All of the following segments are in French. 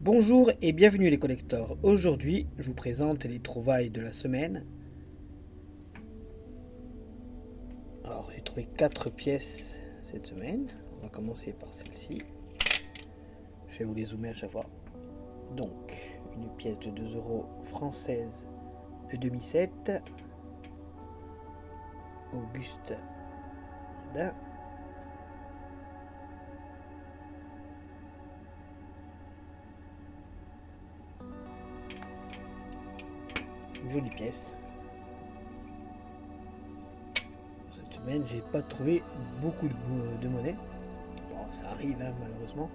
Bonjour et bienvenue les collecteurs. Aujourd'hui, je vous présente les trouvailles de la semaine. Alors, j'ai trouvé 4 pièces cette semaine. On va commencer par celle-ci. Je vais vous les zoomer à chaque fois. Donc, une pièce de 2 euros française de 2007. Auguste Rodin. Une jolie pièce. Cette semaine, j'ai pas trouvé beaucoup de monnaie. Bon, ça arrive malheureusement.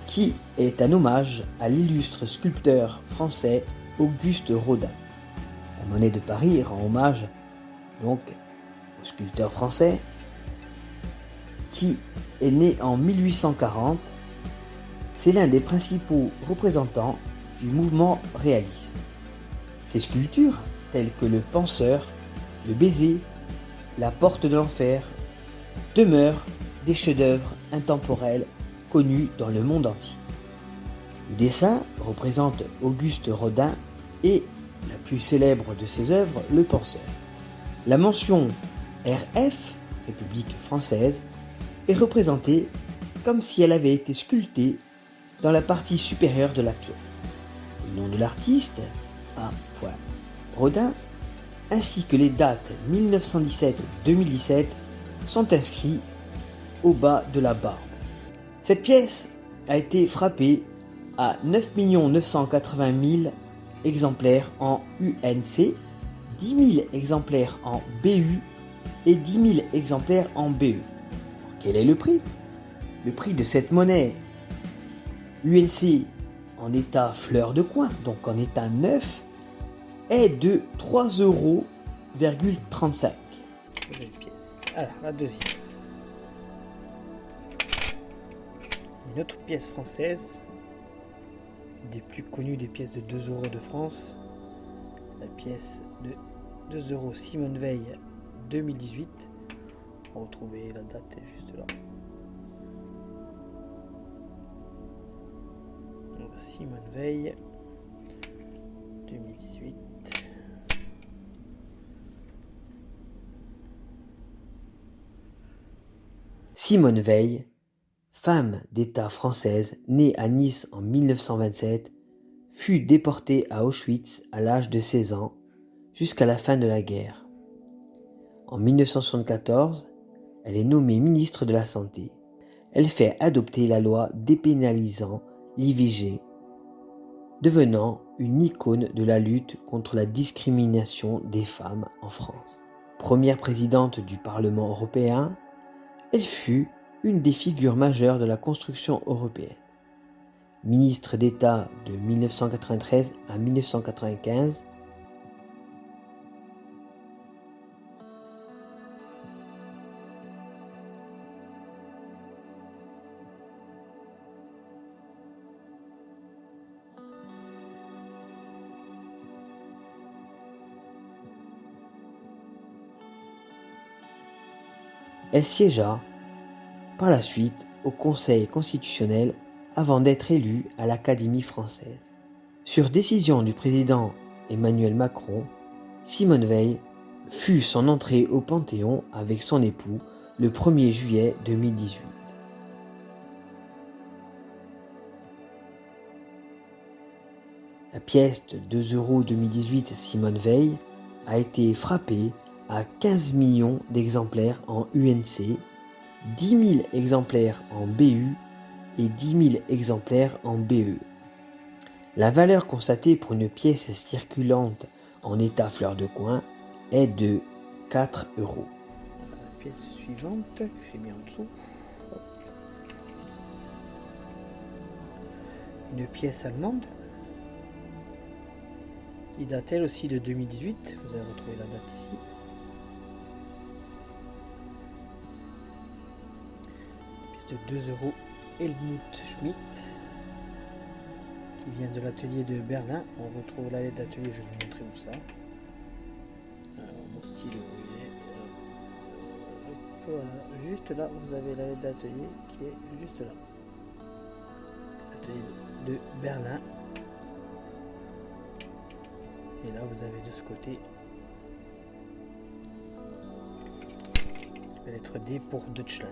Qui est un hommage à l'illustre sculpteur français Auguste Rodin. La monnaie de Paris rend hommage donc au sculpteur français qui est né en 1840. C'est l'un des principaux représentants du mouvement réaliste. Ses sculptures, telles que le Penseur, le Baiser, la Porte de l'Enfer, demeurent des chefs-d'œuvre intemporels connus dans le monde entier. Le dessin représente Auguste Rodin et la plus célèbre de ses œuvres, le Penseur. La mention RF, République française, est représentée comme si elle avait été sculptée dans la partie supérieure de la pièce. Le nom de l'artiste, A. Rodin, ainsi que les dates 1917-2017 sont inscrits au bas de la barbe. Cette pièce a été frappée à 9 980 000 exemplaires en UNC, 10 000 exemplaires en BU et 10 000 exemplaires en BE. Alors, quel est le prix ? Le prix de cette monnaie UNC en état fleur de coin, donc en état neuf, est de 3,35 euros. Alors, la deuxième. Une autre pièce française, une des plus connues des pièces de 2 euros de France, la pièce de 2 euros Simone Veil 2018. On va retrouver la date juste là. Simone Veil 2018. Simone Veil, femme d'État française née à Nice en 1927, fut déportée à Auschwitz à l'âge de 16 ans jusqu'à la fin de la guerre. En 1974, elle est nommée ministre de la Santé. Elle fait adopter la loi dépénalisant l'IVG, devenant une icône de la lutte contre la discrimination des femmes en France. Première présidente du Parlement européen, elle fut une des figures majeures de la construction européenne. Ministre d'État de 1993 à 1995, elle siégea par la suite au Conseil constitutionnel avant d'être élue à l'Académie française. Sur décision du président Emmanuel Macron, Simone Veil fut son entrée au Panthéon avec son époux le 1er juillet 2018. La pièce de 2 euros 2018 Simone Veil a été frappée à 15 millions d'exemplaires en UNC, 10 000 exemplaires en BU et 10 000 exemplaires en BE. La valeur constatée pour une pièce circulante en état fleur de coin est de 4 euros. La pièce suivante que j'ai mis en dessous. Une pièce allemande qui date elle aussi de 2018. Vous allez retrouver la date ici. De 2 euros Helmut Schmidt qui vient de l'atelier de Berlin. On retrouve la lettre d'atelier, je vais vous montrer où ça. Alors, mon stylo il est Voilà, juste là, vous avez la lettre d'atelier qui est juste là. Atelier de Berlin. Et là, vous avez de ce côté la lettre D pour Deutschland.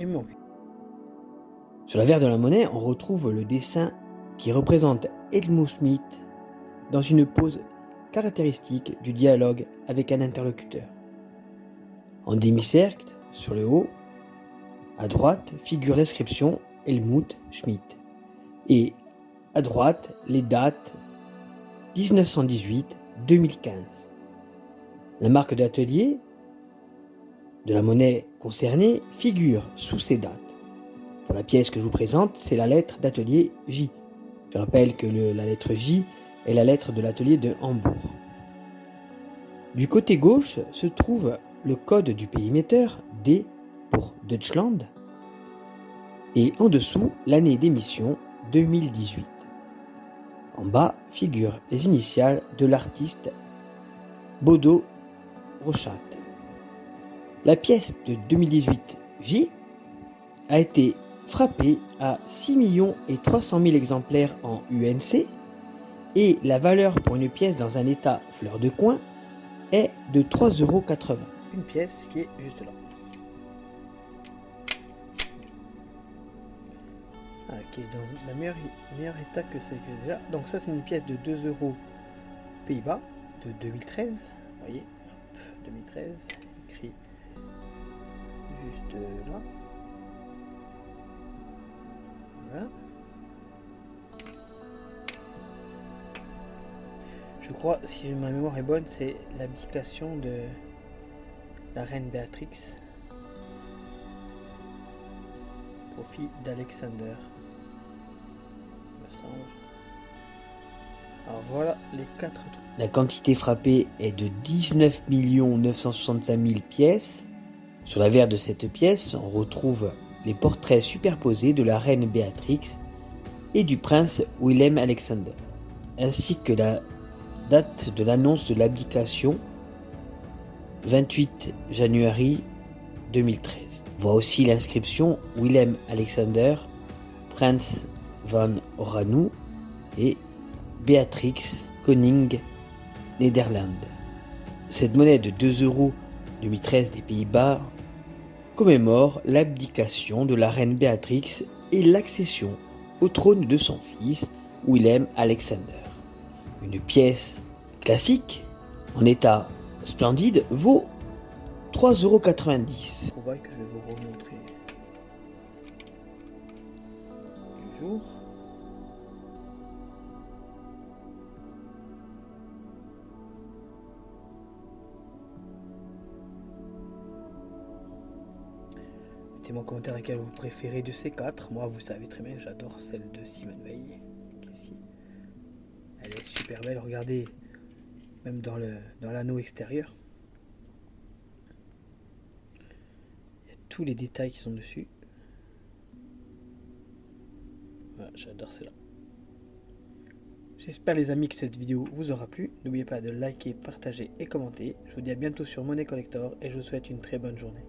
Il me manque. Sur l'avers de la monnaie, on retrouve le dessin qui représente Helmut Schmidt dans une pose caractéristique du dialogue avec un interlocuteur. En demi-cercle, sur le haut, à droite, figure l'inscription Helmut Schmidt. Et à droite, les dates 1918-2015. La marque d'atelier de la monnaie concernée figure sous ces dates. Pour la pièce que je vous présente, c'est la lettre d'atelier J. Je rappelle que la lettre J est la lettre de l'atelier de Hambourg. Du côté gauche se trouve le code du pays émetteur, D pour Deutschland, et en dessous l'année d'émission 2018. En bas figurent les initiales de l'artiste Bodo Rochat. La pièce de 2018 J a été frappée à 6 300 000 exemplaires en UNC et la valeur pour une pièce dans un état fleur de coin est de 3,80 €. Une pièce qui est juste là. Qui est dans la meilleur état que celle que j'ai déjà. Donc ça c'est une pièce de 2 € Pays-Bas de 2013. Vous voyez, hop, 2013, écrit juste là. Voilà. Je crois, si ma mémoire est bonne, c'est l'abdication de la reine Béatrix au profit d'Alexander. Alors voilà les 4 trous. La quantité frappée est de 19 965 000 pièces. Sur l'avers de cette pièce, on retrouve les portraits superposés de la reine Béatrix et du prince Willem Alexander, ainsi que la date de l'annonce de l'abdication, 28 janvier 2013. On voit aussi l'inscription Willem Alexander, Prince van Oranje et Béatrix Koning Nederland. Cette monnaie de 2 € 2013 des Pays-Bas commémore l'abdication de la reine Béatrix et l'accession au trône de son fils Willem Alexander. Une pièce classique en état splendide vaut 3,90 €. Trouvaille que je vais vous remontrer du jour. Mettez-moi en commentaire laquelle vous préférez de ces 4. Moi, vous savez très bien, j'adore celle de Simone Veil. Ici. Elle est super belle. Regardez, même dans l'anneau extérieur. Il y a tous les détails qui sont dessus. Voilà, j'adore celle-là. J'espère les amis que cette vidéo vous aura plu. N'oubliez pas de liker, partager et commenter. Je vous dis à bientôt sur Monnaie Collector et je vous souhaite une très bonne journée.